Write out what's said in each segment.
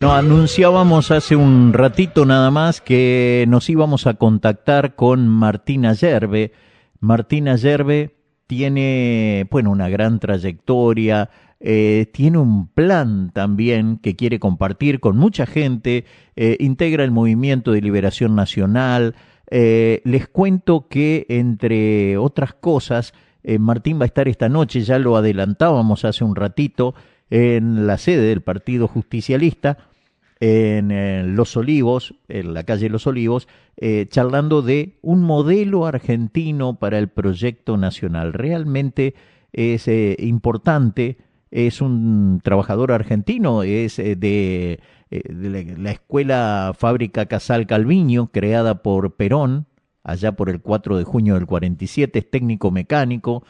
No, anunciábamos hace un ratito nada más que nos íbamos a contactar con Martina Yerbe. Martina Yerbe tiene, bueno, una gran trayectoria, tiene un plan también que quiere compartir con mucha gente, integra el Movimiento de Liberación Nacional. Les cuento que, entre otras cosas, Martín va a estar esta noche, ya lo adelantábamos hace un ratito, en la sede del Partido Justicialista en Los Olivos, en la calle Los Olivos, charlando de un modelo argentino para el proyecto nacional. Realmente es importante, es un trabajador argentino, es de la escuela Fábrica Casal Calviño, creada por Perón, allá por el 4 de junio del 47, es técnico mecánico,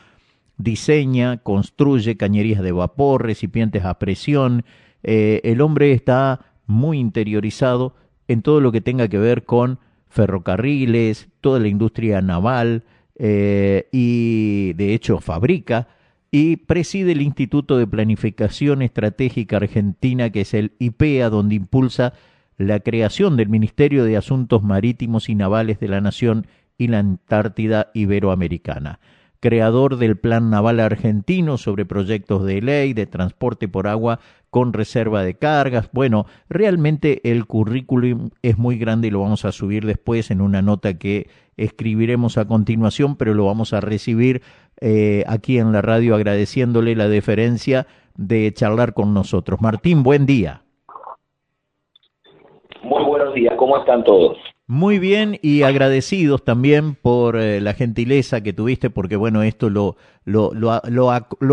diseña, construye cañerías de vapor, recipientes a presión. El hombre está muy interiorizado en todo lo que tenga que ver con ferrocarriles, toda la industria naval, y de hecho fabrica y preside el Instituto de Planificación Estratégica Argentina, que es el IPEA, donde impulsa la creación del Ministerio de Asuntos Marítimos y Navales de la Nación y la Antártida Iberoamericana, creador del Plan Naval Argentino sobre proyectos de ley de transporte por agua con reserva de cargas. Bueno, realmente el currículum es muy grande y lo vamos a subir después en una nota que escribiremos a continuación, pero lo vamos a recibir aquí en la radio agradeciéndole la deferencia de charlar con nosotros. Martín, buen día. Muy buenos días, ¿cómo están todos? Muy bien y agradecidos también por la gentileza que tuviste, porque bueno, esto lo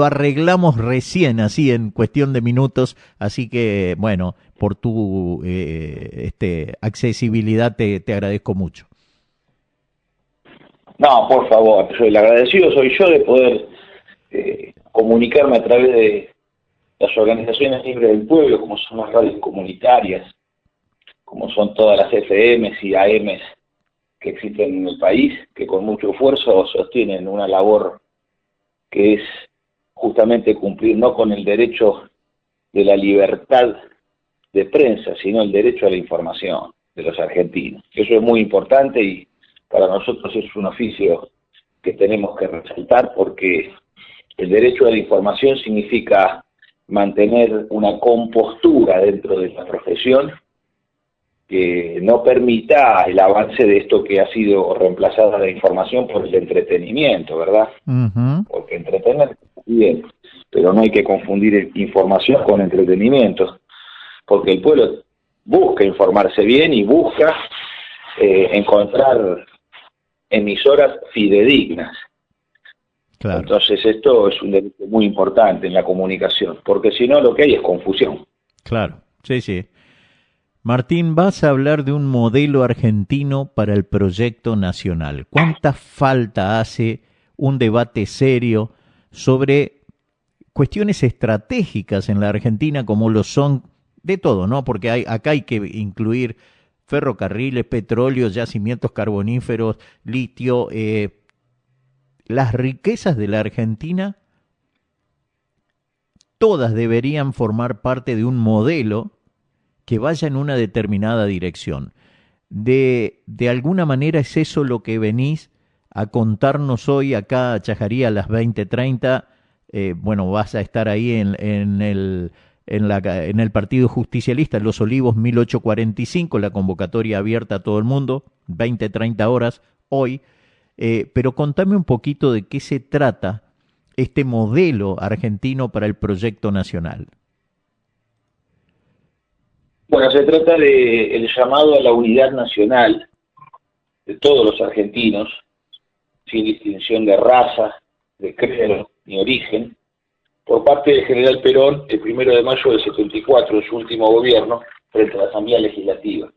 arreglamos recién, así en cuestión de minutos, así que bueno, por tu accesibilidad te agradezco mucho. No, por favor, el agradecido soy yo de poder comunicarme a través de las organizaciones libres del pueblo, como son las radios comunitarias, como son todas las FMs y AMs que existen en el país, que con mucho esfuerzo sostienen una labor que es justamente cumplir no con el derecho de la libertad de prensa, sino el derecho a la información de los argentinos. Eso es muy importante y para nosotros es un oficio que tenemos que resaltar, porque el derecho a la información significa mantener una compostura dentro de la profesión que no permita el avance de esto que ha sido reemplazada la información por el entretenimiento, ¿verdad? Uh-huh. Porque entretener bien, pero no hay que confundir información con entretenimiento, porque el pueblo busca informarse bien y busca encontrar emisoras fidedignas. Claro. Entonces esto es un derecho muy importante en la comunicación, porque si no lo que hay es confusión. Claro, sí, sí. Martín, vas a hablar de un modelo argentino para el proyecto nacional. ¿Cuánta falta hace un debate serio sobre cuestiones estratégicas en la Argentina, como lo son de todo, ¿no? Porque acá hay que incluir ferrocarriles, petróleo, yacimientos carboníferos, litio, las riquezas de la Argentina, todas deberían formar parte de un modelo que vaya en una determinada dirección. De alguna manera es eso lo que venís a contarnos hoy acá a Chajarí a las 20:30. Bueno, vas a estar ahí en el Partido Justicialista, en Los Olivos 1845, la convocatoria abierta a todo el mundo, 20:30 horas hoy. Pero contame un poquito de qué se trata este modelo argentino para el proyecto nacional. Bueno, se trata de el llamado a la unidad nacional de todos los argentinos, sin distinción de raza, de credo ni origen, por parte del general Perón el 1 de mayo del 74, en su último gobierno, frente a la Asamblea Legislativa.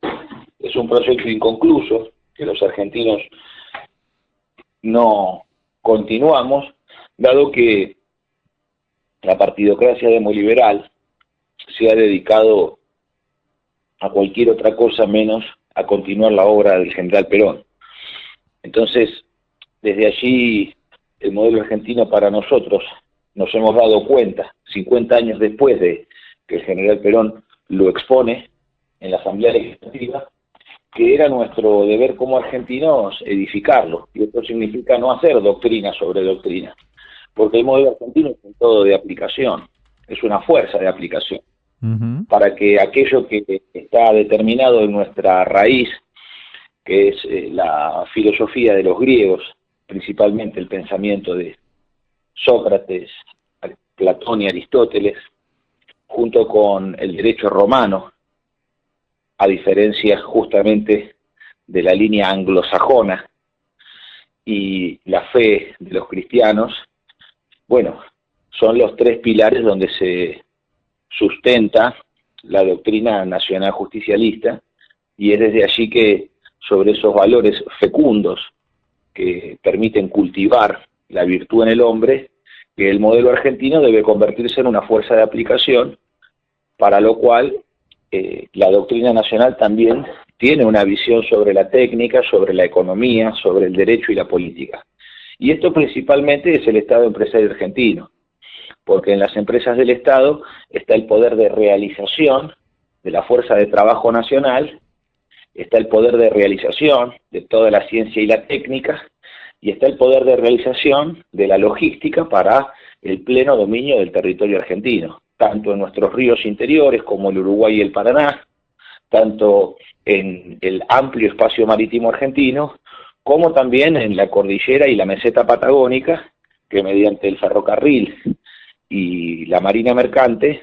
Es un proyecto inconcluso que los argentinos no continuamos, dado que la partidocracia demoliberal se ha dedicado a cualquier otra cosa menos a continuar la obra del general Perón. Entonces, desde allí, el modelo argentino para nosotros, nos hemos dado cuenta, 50 años después de que el general Perón lo expone en la Asamblea Legislativa, que era nuestro deber como argentinos edificarlo. Y esto significa no hacer doctrina sobre doctrina, porque el modelo argentino es un todo de aplicación, es una fuerza de aplicación, para que aquello que está determinado en nuestra raíz, que es la filosofía de los griegos, principalmente el pensamiento de Sócrates, Platón y Aristóteles, junto con el derecho romano, a diferencia justamente de la línea anglosajona y la fe de los cristianos, bueno, son los tres pilares donde se sustenta la doctrina nacional justicialista, y es desde allí que sobre esos valores fecundos que permiten cultivar la virtud en el hombre, que el modelo argentino debe convertirse en una fuerza de aplicación, para lo cual la doctrina nacional también tiene una visión sobre la técnica, sobre la economía, sobre el derecho y la política. Y esto principalmente es el Estado empresario argentino, porque en las empresas del Estado está el poder de realización de la fuerza de trabajo nacional, está el poder de realización de toda la ciencia y la técnica, y está el poder de realización de la logística para el pleno dominio del territorio argentino, tanto en nuestros ríos interiores como el Uruguay y el Paraná, tanto en el amplio espacio marítimo argentino, como también en la cordillera y la meseta patagónica, que mediante el ferrocarril y la marina mercante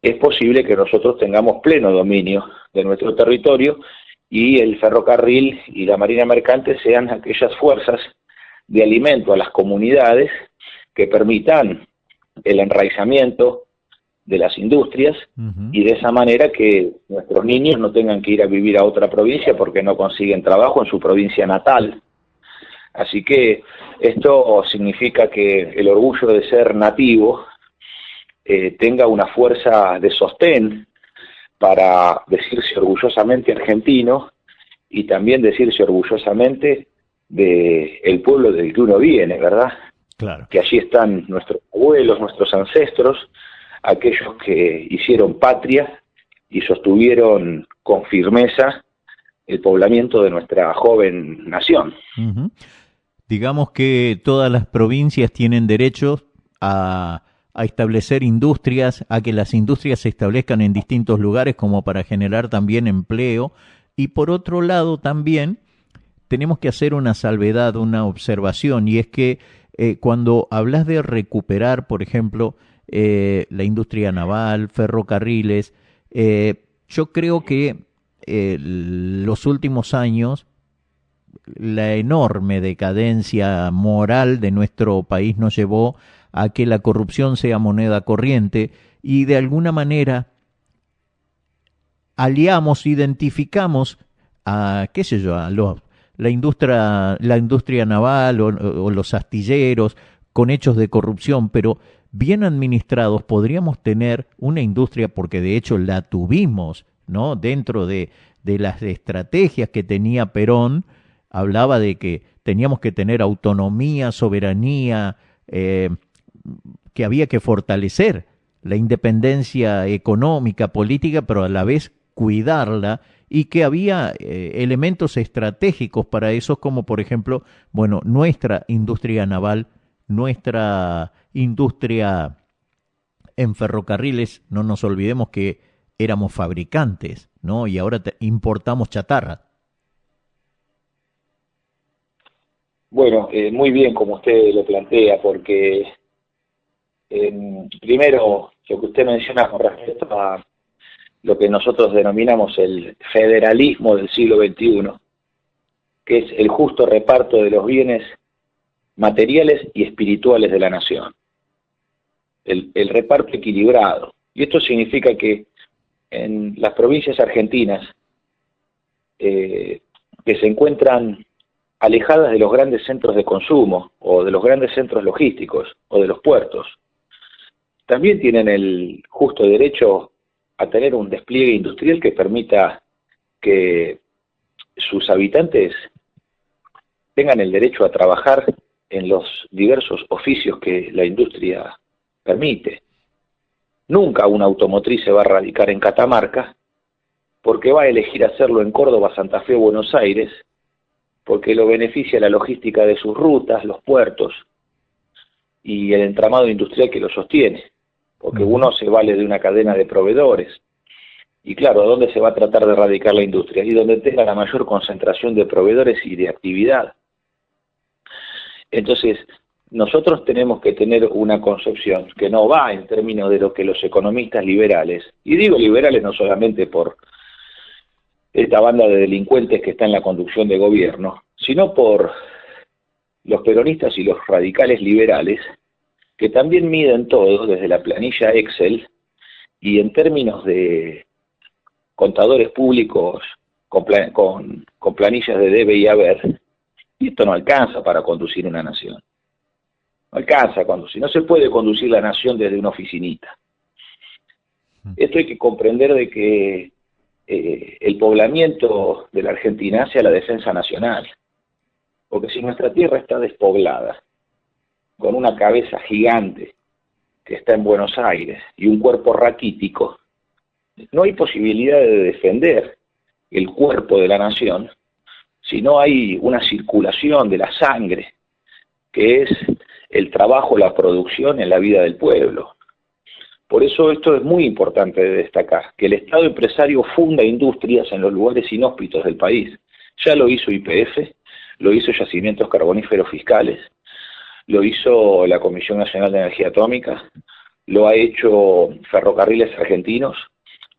es posible que nosotros tengamos pleno dominio de nuestro territorio, y el ferrocarril y la marina mercante sean aquellas fuerzas de alimento a las comunidades que permitan el enraizamiento de las industrias, y de esa manera que nuestros niños no tengan que ir a vivir a otra provincia porque no consiguen trabajo en su provincia natal. Así que esto significa que el orgullo de ser nativo tenga una fuerza de sostén para decirse orgullosamente argentino, y también decirse orgullosamente del pueblo del que uno viene, ¿verdad? Claro. Que allí están nuestros abuelos, nuestros ancestros, aquellos que hicieron patria y sostuvieron con firmeza el poblamiento de nuestra joven nación. Digamos que todas las provincias tienen derecho a establecer industrias, a que las industrias se establezcan en distintos lugares como para generar también empleo, y por otro lado también tenemos que hacer una salvedad, una observación, y es que cuando hablas de recuperar, por ejemplo, la industria naval, ferrocarriles, yo creo que los últimos años la enorme decadencia moral de nuestro país nos llevó a que la corrupción sea moneda corriente, y de alguna manera identificamos a, qué sé yo, la industria naval o los astilleros con hechos de corrupción, pero bien administrados podríamos tener una industria, porque de hecho la tuvimos, ¿no? Dentro de las estrategias que tenía Perón, hablaba de que teníamos que tener autonomía, soberanía, que había que fortalecer la independencia económica, política, pero a la vez cuidarla, y que había elementos estratégicos para eso, como por ejemplo, bueno, nuestra industria naval, nuestra industria en ferrocarriles. No nos olvidemos que éramos fabricantes, ¿no? Y ahora importamos chatarra. Bueno, muy bien como usted lo plantea, porque primero lo que usted menciona con respecto a lo que nosotros denominamos el federalismo del siglo XXI, que es el justo reparto de los bienes materiales y espirituales de la nación, el reparto equilibrado. Y esto significa que en las provincias argentinas que se encuentran alejadas de los grandes centros de consumo o de los grandes centros logísticos o de los puertos, también tienen el justo derecho a tener un despliegue industrial que permita que sus habitantes tengan el derecho a trabajar en los diversos oficios que la industria permite. Nunca una automotriz se va a radicar en Catamarca, porque va a elegir hacerlo en Córdoba, Santa Fe o Buenos Aires, porque lo beneficia la logística de sus rutas, los puertos y el entramado industrial que lo sostiene, porque uno se vale de una cadena de proveedores. Y claro, ¿a dónde se va a tratar de radicar la industria? Y donde tenga la mayor concentración de proveedores y de actividad. Entonces, nosotros tenemos que tener una concepción que no va en términos de lo que los economistas liberales, y digo liberales no solamente por esta banda de delincuentes que está en la conducción de gobierno, sino por los peronistas y los radicales liberales, que también miden todo desde la planilla Excel y en términos de contadores públicos con planillas de debe y haber, y esto no alcanza para conducir una nación. No alcanza a conducir, no se puede conducir la nación desde una oficinita. Esto hay que comprender de que el poblamiento de la Argentina hacia la defensa nacional, porque si nuestra tierra está despoblada, con una cabeza gigante que está en Buenos Aires y un cuerpo raquítico, no hay posibilidad de defender el cuerpo de la nación si no hay una circulación de la sangre, que es el trabajo, la producción en la vida del pueblo. Por eso esto es muy importante de destacar, que el Estado empresario funda industrias en los lugares inhóspitos del país. Ya lo hizo YPF, lo hizo Yacimientos Carboníferos Fiscales, lo hizo la Comisión Nacional de Energía Atómica, lo ha hecho Ferrocarriles Argentinos,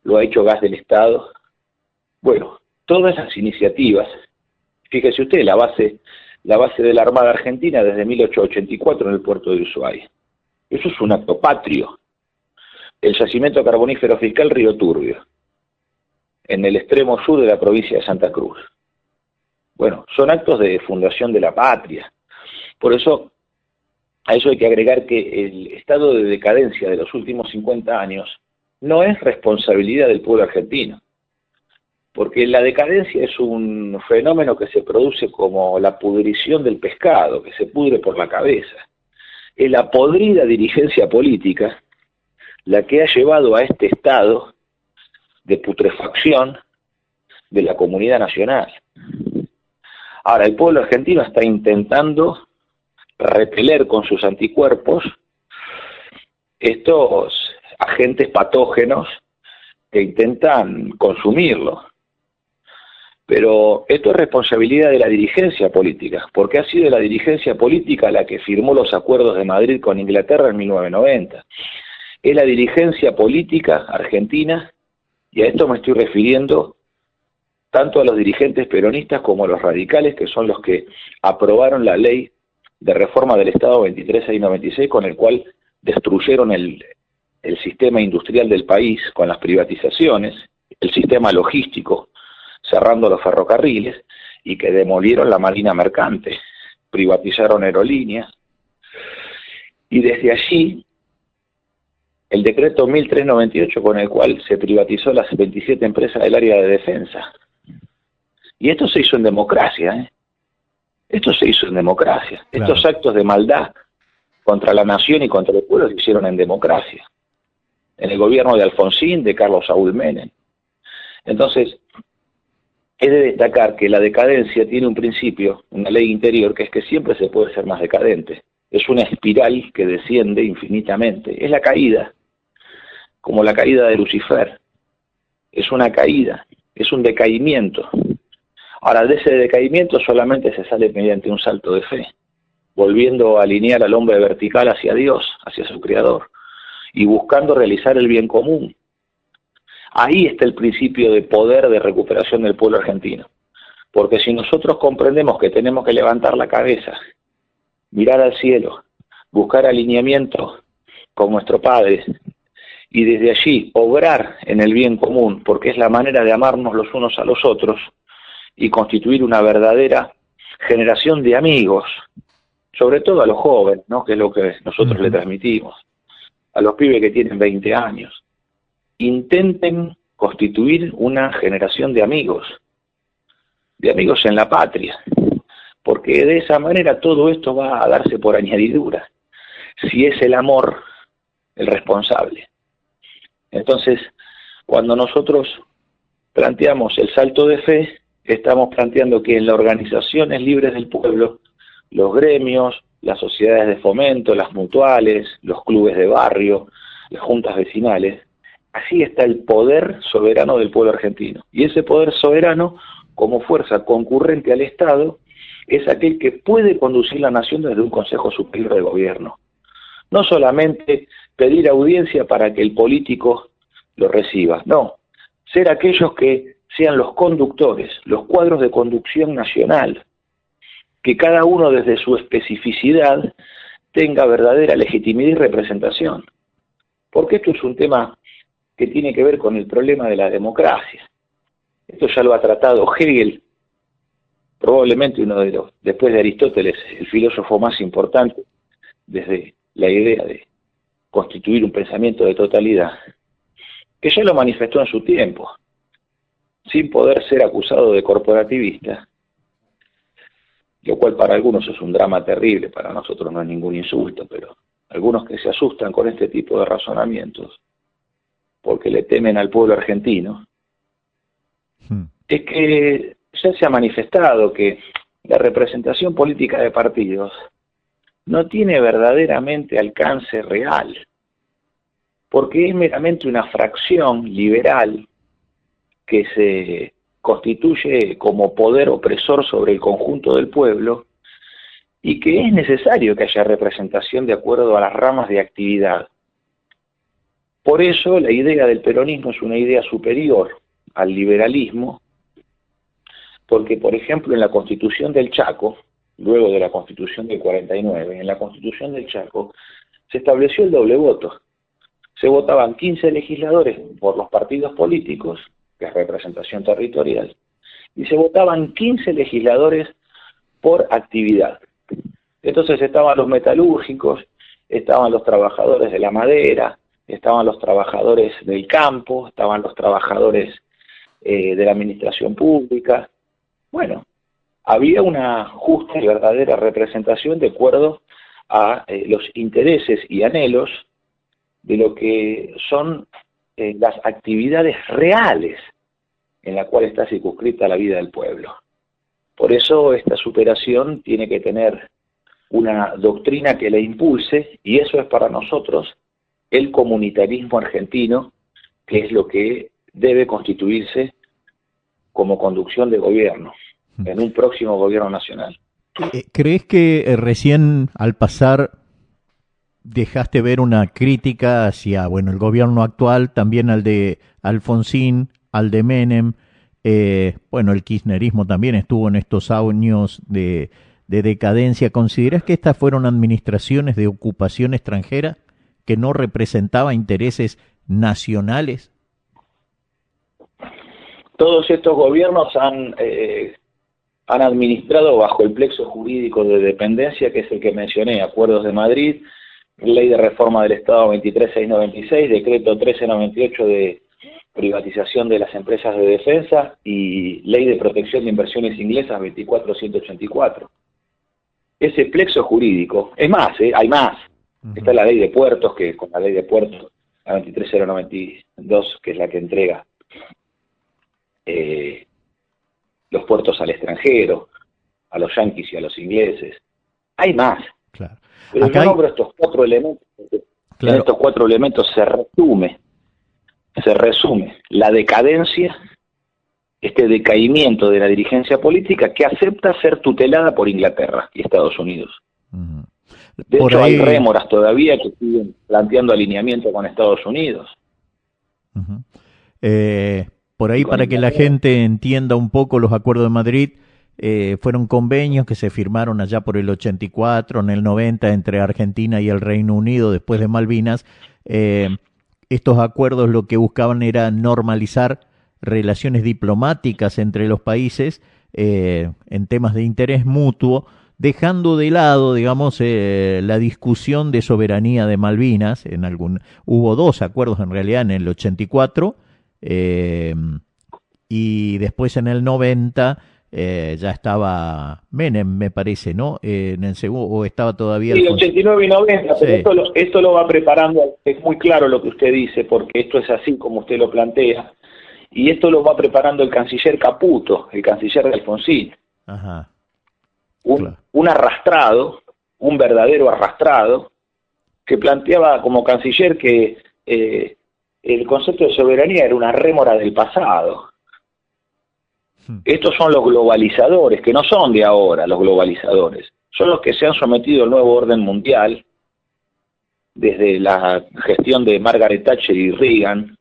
lo ha hecho Gas del Estado. Bueno, todas esas iniciativas, fíjese usted, la base de la Armada Argentina desde 1884 en el puerto de Ushuaia. Eso es un acto patrio. El Yacimiento Carbonífero Fiscal Río Turbio, en el extremo sur de la provincia de Santa Cruz. Bueno, son actos de fundación de la patria. Por eso, a eso hay que agregar que el estado de decadencia de los últimos 50 años no es responsabilidad del pueblo argentino, porque la decadencia es un fenómeno que se produce como la pudrición del pescado, que se pudre por la cabeza. Es la podrida dirigencia política la que ha llevado a este estado de putrefacción de la comunidad nacional. Ahora, el pueblo argentino está intentando repeler con sus anticuerpos estos agentes patógenos que intentan consumirlo. Pero esto es responsabilidad de la dirigencia política, porque ha sido la dirigencia política la que firmó los acuerdos de Madrid con Inglaterra en 1990. Es la dirigencia política argentina, y a esto me estoy refiriendo tanto a los dirigentes peronistas como a los radicales, que son los que aprobaron la ley de reforma del Estado 23696, con el cual destruyeron el sistema industrial del país con las privatizaciones, el sistema logístico, cerrando los ferrocarriles, y que demolieron la marina mercante, privatizaron aerolíneas, y desde allí el decreto 1398 con el cual se privatizó las 27 empresas del área de defensa. Y esto se hizo en democracia, ¿eh? Esto se hizo en democracia. Claro. Estos actos de maldad contra la nación y contra el pueblo se hicieron en democracia. En el gobierno de Alfonsín, de Carlos Saúl Menem. Entonces, es de destacar que la decadencia tiene un principio, una ley interior, que es que siempre se puede ser más decadente. Es una espiral que desciende infinitamente. Es la caída, como la caída de Lucifer. Es una caída, es un decaimiento. Ahora, de ese decaimiento solamente se sale mediante un salto de fe, volviendo a alinear al hombre vertical hacia Dios, hacia su Creador, y buscando realizar el bien común. Ahí está el principio de poder de recuperación del pueblo argentino. Porque si nosotros comprendemos que tenemos que levantar la cabeza, mirar al cielo, buscar alineamiento con nuestro Padre, y desde allí obrar en el bien común, porque es la manera de amarnos los unos a los otros, y constituir una verdadera generación de amigos, sobre todo a los jóvenes, ¿no? Que es lo que nosotros le transmitimos, a los pibes que tienen 20 años. Intenten constituir una generación de amigos en la patria, porque de esa manera todo esto va a darse por añadidura, si es el amor el responsable. Entonces, cuando nosotros planteamos el salto de fe, estamos planteando que en las organizaciones libres del pueblo, los gremios, las sociedades de fomento, las mutuales, los clubes de barrio, las juntas vecinales, así está el poder soberano del pueblo argentino. Y ese poder soberano, como fuerza concurrente al Estado, es aquel que puede conducir la nación desde un Consejo Superior de Gobierno. No solamente pedir audiencia para que el político lo reciba, no, ser aquellos que sean los conductores, los cuadros de conducción nacional, que cada uno desde su especificidad tenga verdadera legitimidad y representación. Porque esto es un tema que tiene que ver con el problema de la democracia. Esto ya lo ha tratado Hegel, probablemente uno de los, después de Aristóteles, el filósofo más importante desde la idea de constituir un pensamiento de totalidad, que ya lo manifestó en su tiempo, sin poder ser acusado de corporativista, lo cual para algunos es un drama terrible, para nosotros no es ningún insulto, pero algunos que se asustan con este tipo de razonamientos, porque le temen al pueblo argentino, es que ya se ha manifestado que la representación política de partidos no tiene verdaderamente alcance real, porque es meramente una fracción liberal que se constituye como poder opresor sobre el conjunto del pueblo y que es necesario que haya representación de acuerdo a las ramas de actividad. Por eso la idea del peronismo es una idea superior al liberalismo, porque por ejemplo en la Constitución del Chaco, luego de la Constitución del 49, en la Constitución del Chaco se estableció el doble voto. Se votaban 15 legisladores por los partidos políticos, que es representación territorial, y se votaban 15 legisladores por actividad. Entonces estaban los metalúrgicos, estaban los trabajadores de la madera, estaban los trabajadores del campo, estaban los trabajadores de la administración pública. Bueno, había una justa y verdadera representación de acuerdo a los intereses y anhelos de lo que son las actividades reales en la cual está circunscrita la vida del pueblo. Por eso esta superación tiene que tener una doctrina que la impulse, y eso es para nosotros el comunitarismo argentino, que es lo que debe constituirse como conducción de gobierno en un próximo gobierno nacional. ¿Crees que recién al pasar dejaste ver una crítica hacia, bueno, el gobierno actual, también al de Alfonsín, al de Menem? Bueno, el kirchnerismo también estuvo en estos años de decadencia. ¿Consideras que estas fueron administraciones de ocupación extranjera que no representaba intereses nacionales? Todos estos gobiernos han administrado bajo el plexo jurídico de dependencia, que es el que mencioné: Acuerdos de Madrid, Ley de Reforma del Estado 23696, Decreto 1398 de privatización de las empresas de defensa y Ley de Protección de Inversiones Inglesas 24184. Ese plexo jurídico, es más, hay más. Está la Ley de Puertos, que con la Ley de Puertos, la 23092, que es la que entrega los puertos al extranjero, a los yanquis y a los ingleses. Hay más. Claro. Pero yo nombro estos cuatro elementos. Claro. En estos cuatro elementos se resume la decadencia, este decaimiento de la dirigencia política que acepta ser tutelada por Inglaterra y Estados Unidos. De hecho, hay rémoras todavía que siguen planteando alineamiento con Estados Unidos. Por ahí, para que la gente entienda un poco, los Acuerdos de Madrid fueron convenios que se firmaron allá por el 84, en el 90, entre Argentina y el Reino Unido después de Malvinas. Estos acuerdos lo que buscaban era normalizar relaciones diplomáticas entre los países en temas de interés mutuo, dejando de lado, digamos, la discusión de soberanía de Malvinas. Hubo dos acuerdos en realidad en el 84 y después en el 90 ya estaba Menem, me parece, ¿no? En el segundo, o estaba todavía Sí, 89 y 90, sí. pero esto lo va preparando, es muy claro lo que usted dice, porque esto es así como usted lo plantea, y esto lo va preparando el canciller Caputo, el canciller de Alfonsín, Ajá, claro. un arrastrado, un verdadero arrastrado, que planteaba como canciller que el concepto de soberanía era una rémora del pasado. Estos son los globalizadores, que no son de ahora los globalizadores, son los que se han sometido al nuevo orden mundial desde la gestión de Margaret Thatcher y Reagan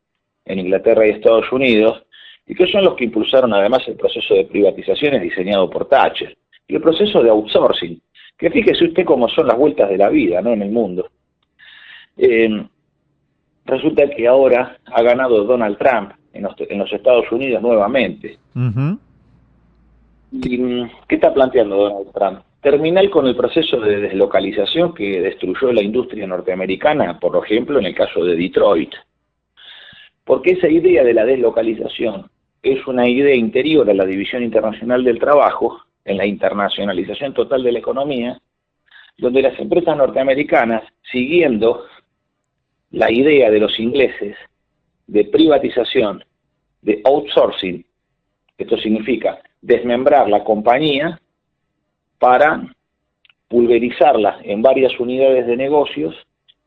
en Inglaterra y Estados Unidos, y que son los que impulsaron además el proceso de privatizaciones diseñado por Thatcher, y el proceso de outsourcing, que fíjese usted cómo son las vueltas de la vida, ¿no?, en el mundo. Resulta que ahora ha ganado Donald Trump en los Estados Unidos nuevamente. ¿Y qué está planteando Donald Trump? Terminar con el proceso de deslocalización que destruyó la industria norteamericana, por ejemplo, en el caso de Detroit. Porque esa idea de la deslocalización es una idea interior a la División Internacional del Trabajo, en la internacionalización total de la economía, donde las empresas norteamericanas, siguiendo la idea de los ingleses de privatización, de outsourcing, esto significa desmembrar la compañía para pulverizarla en varias unidades de negocios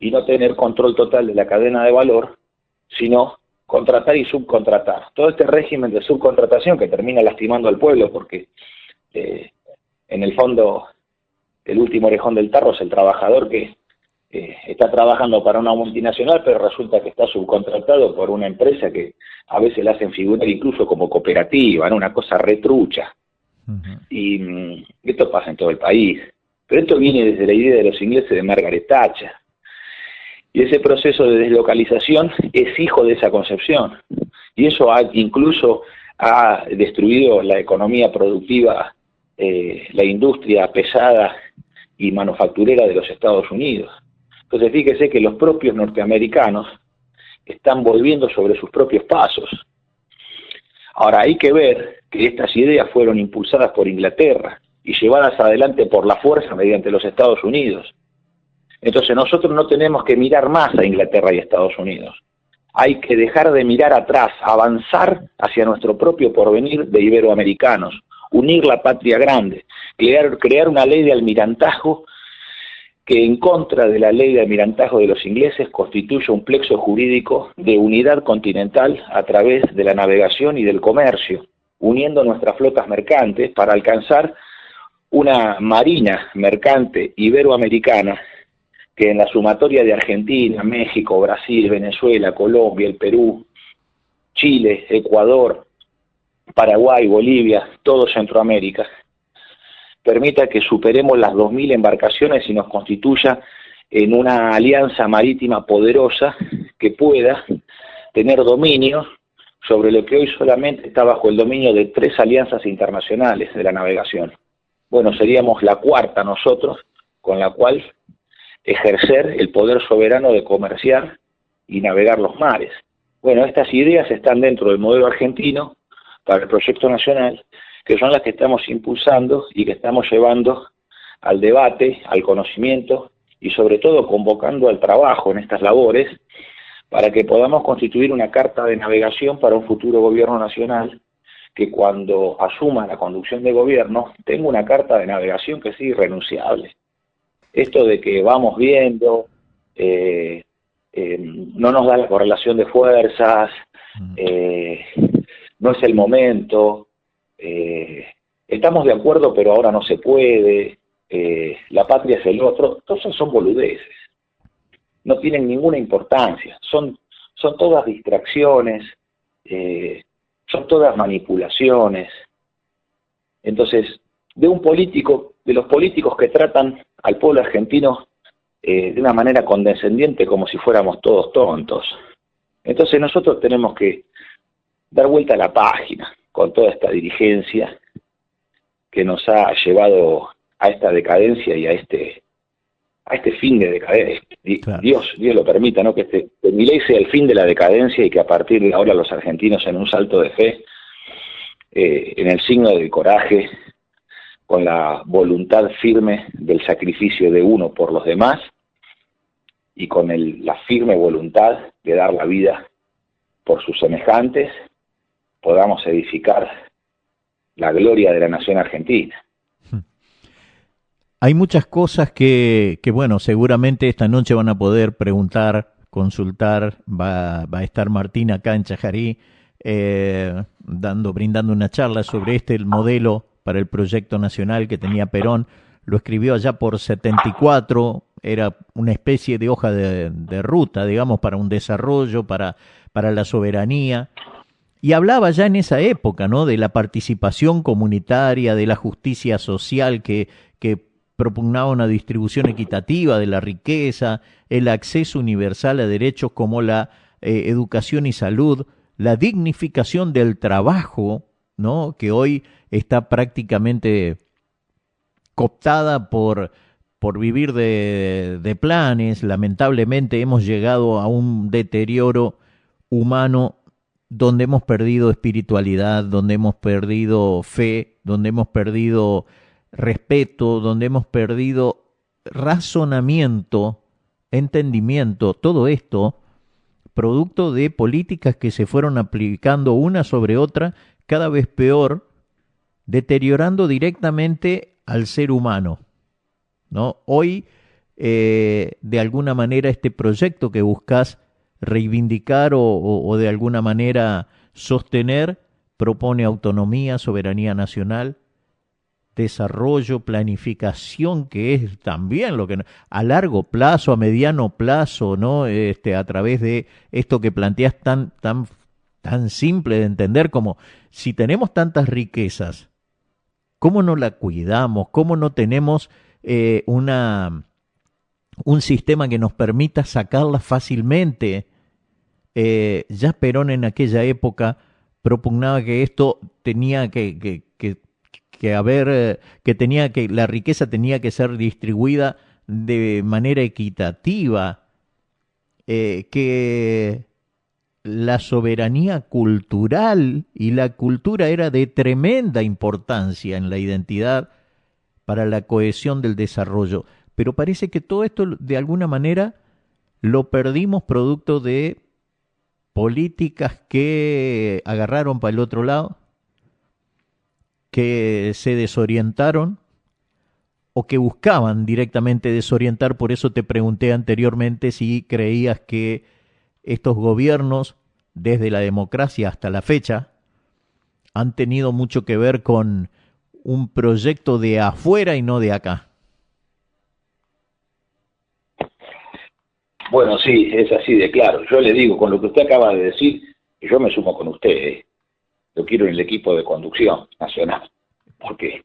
y no tener control total de la cadena de valor, sino contratar y subcontratar. Todo este régimen de subcontratación que termina lastimando al pueblo porque en el fondo el último orejón del tarro es el trabajador que está trabajando para una multinacional, pero resulta que está subcontratado por una empresa que a veces la hacen figurar incluso como cooperativa, ¿no? Una cosa retrucha. Y esto pasa en todo el país. Pero esto viene desde la idea de los ingleses de Margaret Thatcher. Y ese proceso de deslocalización es hijo de esa concepción. Y eso incluso ha destruido la economía productiva, la industria pesada y manufacturera de los Estados Unidos. Entonces fíjese que los propios norteamericanos están volviendo sobre sus propios pasos. Ahora hay que ver que estas ideas fueron impulsadas por Inglaterra y llevadas adelante por la fuerza mediante los Estados Unidos. Entonces nosotros no tenemos que mirar más a Inglaterra y Estados Unidos. Hay que dejar de mirar atrás, avanzar hacia nuestro propio porvenir de iberoamericanos, unir la patria grande, crear una ley de almirantazgo que en contra de la ley de almirantazgo de los ingleses constituye un plexo jurídico de unidad continental a través de la navegación y del comercio, uniendo nuestras flotas mercantes para alcanzar una marina mercante iberoamericana que en la sumatoria de Argentina, México, Brasil, Venezuela, Colombia, el Perú, Chile, Ecuador, Paraguay, Bolivia, todo Centroamérica, permita que superemos las 2.000 embarcaciones y nos constituya en una alianza marítima poderosa que pueda tener dominio sobre lo que hoy solamente está bajo el dominio de 3 alianzas internacionales de la navegación. Bueno, seríamos la cuarta nosotros, con la cual ejercer el poder soberano de comerciar y navegar los mares. Bueno, estas ideas están dentro del modelo argentino para el proyecto nacional, que son las que estamos impulsando y que estamos llevando al debate, al conocimiento y sobre todo convocando al trabajo en estas labores para que podamos constituir una carta de navegación para un futuro gobierno nacional que cuando asuma la conducción de gobierno tenga una carta de navegación que sea irrenunciable. Esto de que vamos viendo, no nos da la correlación de fuerzas, no es el momento, estamos de acuerdo pero ahora no se puede, la patria es el otro, todas son boludeces, no tienen ninguna importancia, son todas distracciones, son todas manipulaciones. Entonces, de los políticos que tratan al pueblo argentino de una manera condescendiente como si fuéramos todos tontos. Entonces nosotros tenemos que dar vuelta a la página con toda esta dirigencia que nos ha llevado a esta decadencia y a este fin de decadencia. Claro. Dios lo permita, ¿no? Que Milei sea el fin de la decadencia y que a partir de ahora los argentinos en un salto de fe en el signo del coraje, con la voluntad firme del sacrificio de uno por los demás y con la firme voluntad de dar la vida por sus semejantes, podamos edificar la gloria de la nación argentina. Hay muchas cosas que, bueno, seguramente esta noche van a poder preguntar, consultar. Va a estar Martín acá en Chajarí, brindando una charla sobre el modelo para el proyecto nacional que tenía Perón. Lo escribió allá por 74, era una especie de hoja de ruta, digamos, para un desarrollo, para la soberanía. Y hablaba ya en esa época, ¿no?, de la participación comunitaria, de la justicia social que propugnaba una distribución equitativa de la riqueza, el acceso universal a derechos como la educación y salud, la dignificación del trabajo, ¿no?, que hoy está prácticamente cooptada por vivir de planes. Lamentablemente hemos llegado a un deterioro humano donde hemos perdido espiritualidad, donde hemos perdido fe, donde hemos perdido respeto, donde hemos perdido razonamiento, entendimiento. Todo esto producto de políticas que se fueron aplicando una sobre otra, cada vez peor, deteriorando directamente al ser humano, ¿no? Hoy, de alguna manera, este proyecto que buscas reivindicar o de alguna manera sostener, propone autonomía, soberanía nacional, desarrollo, planificación, que es también lo que a largo plazo, a mediano plazo, ¿no? A través de esto que planteas tan simple de entender, como si tenemos tantas riquezas, ¿cómo no la cuidamos? ¿Cómo no tenemos un sistema que nos permita sacarlas fácilmente? Ya Perón en aquella época propugnaba que esto tenía la riqueza tenía que ser distribuida de manera equitativa, que la soberanía cultural y la cultura era de tremenda importancia en la identidad para la cohesión del desarrollo. Pero parece que todo esto de alguna manera lo perdimos producto de políticas que agarraron para el otro lado, que se desorientaron o que buscaban directamente desorientar. Por eso te pregunté anteriormente si creías que estos gobiernos, desde la democracia hasta la fecha, han tenido mucho que ver con un proyecto de afuera y no de acá. Bueno, sí, es así de claro. Yo le digo, con lo que usted acaba de decir, yo me sumo con usted, Lo quiero en el equipo de conducción nacional, porque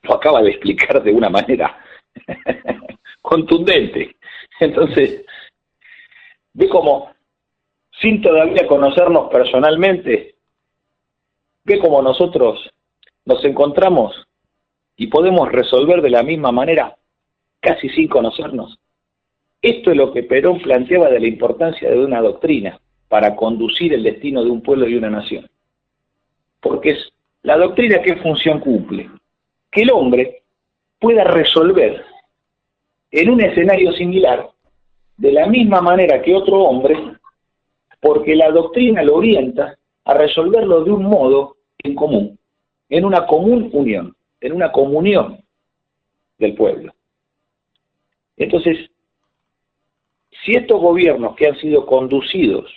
lo acaba de explicar de una manera contundente. Entonces, ve cómo, sin todavía conocernos personalmente, ve cómo nosotros nos encontramos y podemos resolver de la misma manera, casi sin conocernos. Esto es lo que Perón planteaba de la importancia de una doctrina para conducir el destino de un pueblo y una nación. Porque es la doctrina, ¿qué función cumple? Que el hombre pueda resolver en un escenario similar de la misma manera que otro hombre, porque la doctrina lo orienta a resolverlo de un modo en común, en una común unión, en una comunión del pueblo. Entonces, si estos gobiernos que han sido conducidos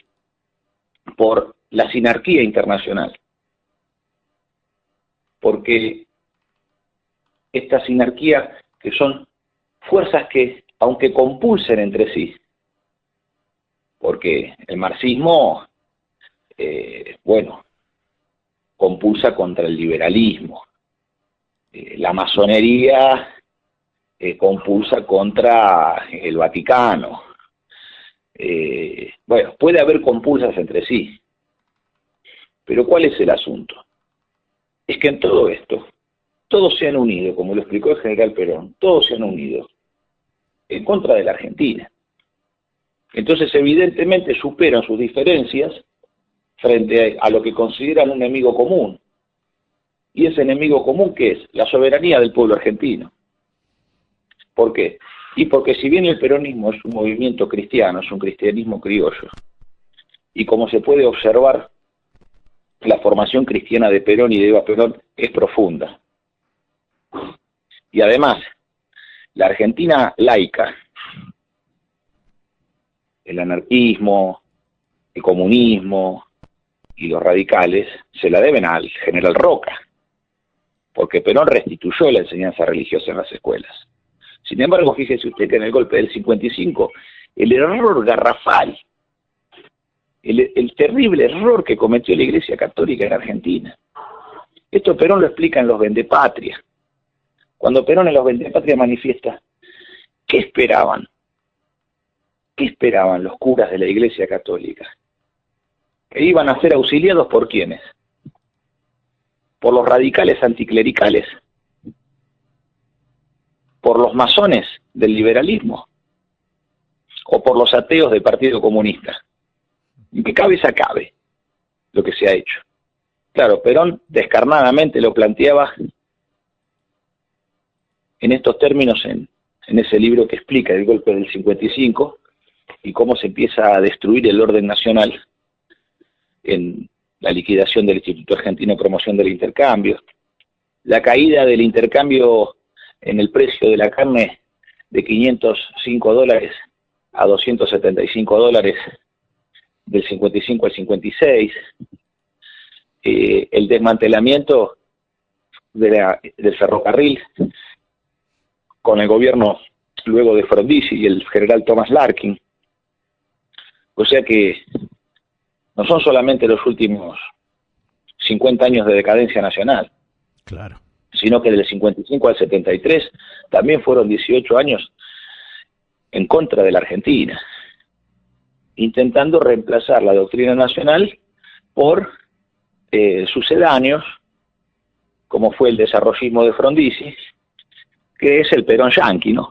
por la sinarquía internacional, porque esta sinarquía, que son fuerzas que, aunque compulsen entre sí, porque el marxismo, compulsa contra el liberalismo, la masonería compulsa contra el Vaticano, puede haber compulsas entre sí, pero ¿cuál es el asunto? Es que en todo esto, todos se han unido, como lo explicó el general Perón, todos se han unido en contra de la Argentina. Entonces, evidentemente, superan sus diferencias frente a lo que consideran un enemigo común. Y ese enemigo común, ¿qué es? La soberanía del pueblo argentino. ¿Por qué? Y porque si bien el peronismo es un movimiento cristiano, es un cristianismo criollo, y como se puede observar, la formación cristiana de Perón y de Eva Perón es profunda. Y además, la Argentina laica, el anarquismo, el comunismo y los radicales se la deben al general Roca, porque Perón restituyó la enseñanza religiosa en las escuelas. Sin embargo, fíjese usted que en el golpe del 55, el error garrafal, el terrible error que cometió la Iglesia Católica en Argentina. Esto Perón lo explica en Los Vendepatrias. Cuando Perón en Los Vendepatrias manifiesta, ¿qué esperaban? ¿Qué esperaban los curas de la Iglesia Católica? Que iban a ser auxiliados por ¿quiénes? Por los radicales anticlericales, por los masones del liberalismo, o por los ateos del Partido Comunista. ¿En qué cabeza cabe lo que se ha hecho? Claro, Perón descarnadamente lo planteaba en estos términos en ese libro que explica el golpe del 55 y cómo se empieza a destruir el orden nacional en la liquidación del Instituto Argentino de Promoción del Intercambio, la caída del intercambio en el precio de la carne de $505 a $275 del 55 al 56, el desmantelamiento del ferrocarril con el gobierno luego de Frondizi y el general Thomas Larkin. O sea que no son solamente los últimos 50 años de decadencia nacional, claro, sino que del 55 al 73 también fueron 18 años en contra de la Argentina, intentando reemplazar la doctrina nacional por sucedáneos, como fue el desarrollismo de Frondizi, que es el Perón yanqui, ¿no?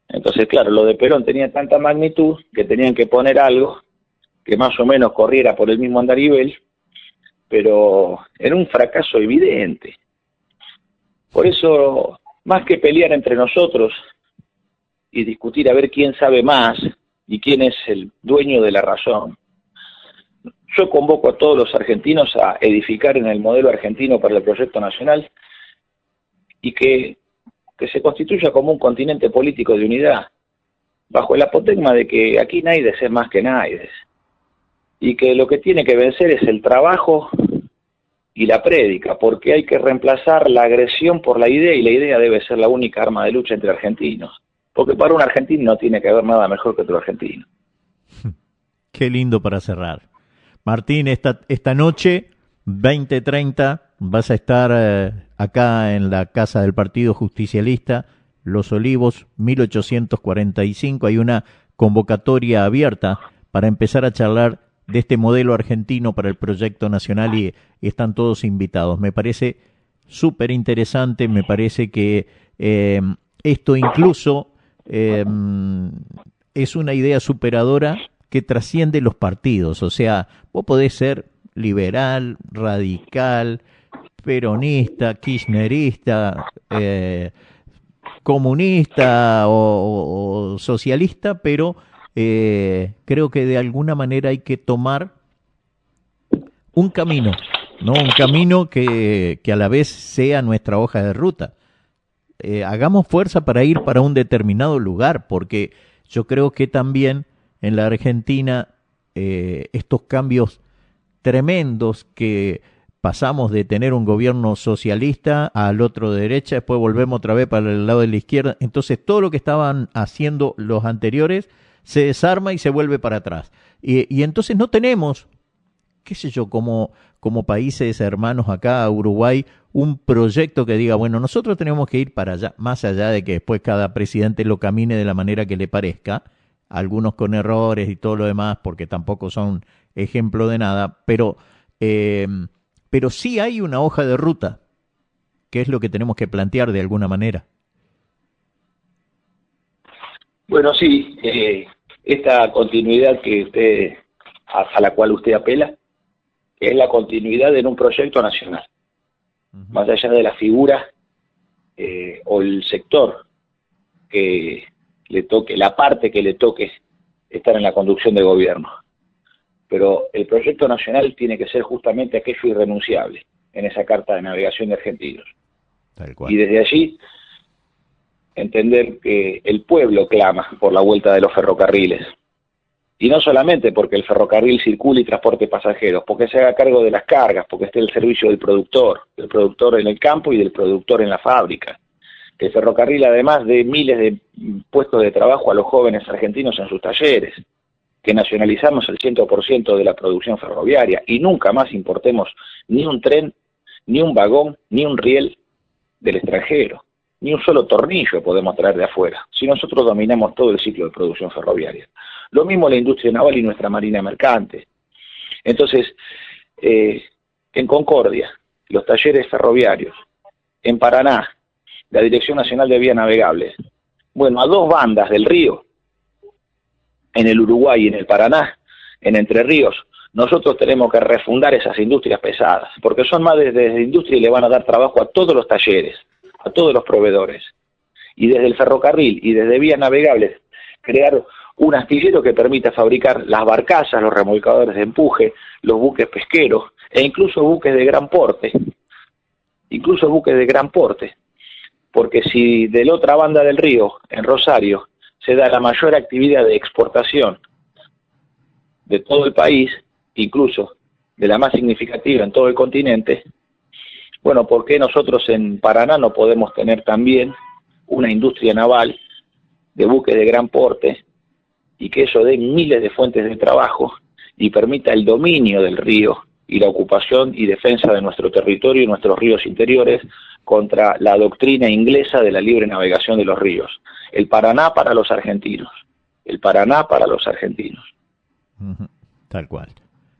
Entonces, claro, lo de Perón tenía tanta magnitud que tenían que poner algo que más o menos corriera por el mismo andarivel, pero era un fracaso evidente. Por eso, más que pelear entre nosotros y discutir a ver quién sabe más y quién es el dueño de la razón, yo convoco a todos los argentinos a edificar en el modelo argentino para el proyecto nacional y que se constituya como un continente político de unidad, bajo el apotegma de que aquí nadie es más que nadie, y que lo que tiene que vencer es el trabajo y la prédica, porque hay que reemplazar la agresión por la idea, y la idea debe ser la única arma de lucha entre argentinos, porque para un argentino no tiene que haber nada mejor que otro argentino. Qué lindo para cerrar. Martín, esta noche, 20:30, vas a estar acá en la casa del Partido Justicialista, Los Olivos, 1845. Hay una convocatoria abierta para empezar a charlar de este modelo argentino para el proyecto nacional y están todos invitados. Me parece súper interesante, me parece que esto incluso es una idea superadora que trasciende los partidos. O sea, vos podés ser liberal, radical, peronista, kirchnerista, comunista o socialista, pero creo que de alguna manera hay que tomar un camino, ¿no? Un camino que a la vez sea nuestra hoja de ruta. Hagamos fuerza para ir para un determinado lugar, porque yo creo que también en la Argentina estos cambios tremendos que pasamos de tener un gobierno socialista al otro de derecha, después volvemos otra vez para el lado de la izquierda, entonces todo lo que estaban haciendo los anteriores se desarma y se vuelve para atrás. Y entonces no tenemos, qué sé yo, como países hermanos acá, Uruguay, un proyecto que diga, bueno, nosotros tenemos que ir para allá, más allá de que después cada presidente lo camine de la manera que le parezca, algunos con errores y todo lo demás, porque tampoco son ejemplo de nada, pero sí hay una hoja de ruta, que es lo que tenemos que plantear de alguna manera. Bueno, sí, esta continuidad que a la cual usted apela, es la continuidad en un proyecto nacional. más allá de la figura o el sector que le toque, la parte que le toque estar en la conducción de gobierno. Pero el proyecto nacional tiene que ser justamente aquello irrenunciable en esa carta de navegación de argentinos. Tal cual. Y desde allí entender que el pueblo clama por la vuelta de los ferrocarriles. Y no solamente porque el ferrocarril circule y transporte pasajeros, porque se haga cargo de las cargas, porque esté el servicio del productor en el campo y del productor en la fábrica. Que el ferrocarril además de miles de puestos de trabajo a los jóvenes argentinos en sus talleres, que nacionalizamos el 100% de la producción ferroviaria y nunca más importemos ni un tren, ni un vagón, ni un riel del extranjero, ni un solo tornillo podemos traer de afuera, si nosotros dominamos todo el ciclo de producción ferroviaria. Lo mismo la industria naval y nuestra marina mercante. Entonces, en Concordia, los talleres ferroviarios, en Paraná, la Dirección Nacional de Vías Navegables, bueno, a 2 bandas del río, en el Uruguay y en el Paraná, en Entre Ríos, nosotros tenemos que refundar esas industrias pesadas, porque son madres de industria y le van a dar trabajo a todos los talleres, a todos los proveedores. Y desde el ferrocarril y desde vías navegables, crear un astillero que permita fabricar las barcazas, los remolcadores de empuje, los buques pesqueros, e incluso buques de gran porte. Porque si de la otra banda del río, en Rosario, se da la mayor actividad de exportación de todo el país, incluso de la más significativa en todo el continente, bueno, ¿por qué nosotros en Paraná no podemos tener también una industria naval de buques de gran porte y que eso dé miles de fuentes de trabajo y permita el dominio del río y la ocupación y defensa de nuestro territorio y nuestros ríos interiores contra la doctrina inglesa de la libre navegación de los ríos? El Paraná para los argentinos. El Paraná para los argentinos. Tal cual.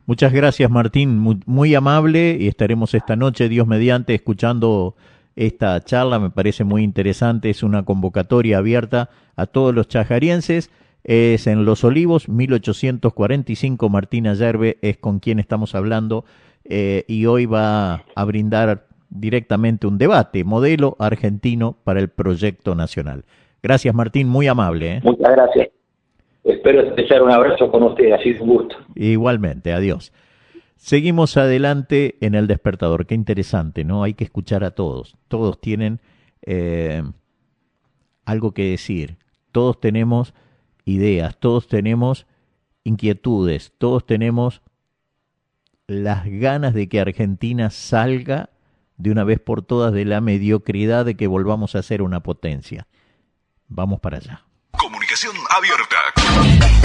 Muchas gracias, Martín, muy amable, y estaremos esta noche, Dios mediante, escuchando esta charla. Me parece muy interesante, es una convocatoria abierta a todos los chajarienses. Es en Los Olivos, 1845, Martín Ayerbe es con quien estamos hablando, y hoy va a brindar directamente un debate, modelo argentino para el proyecto nacional. Gracias, Martín, muy amable. Muchas gracias. Espero estrechar un abrazo con usted, ha sido un gusto. Igualmente, adiós. Seguimos adelante en El Despertador. Qué interesante, ¿no? Hay que escuchar a todos. Todos tienen algo que decir. Todos tenemos ideas, todos tenemos inquietudes, todos tenemos las ganas de que Argentina salga de una vez por todas de la mediocridad de que volvamos a ser una potencia. Vamos para allá. Comunicación abierta.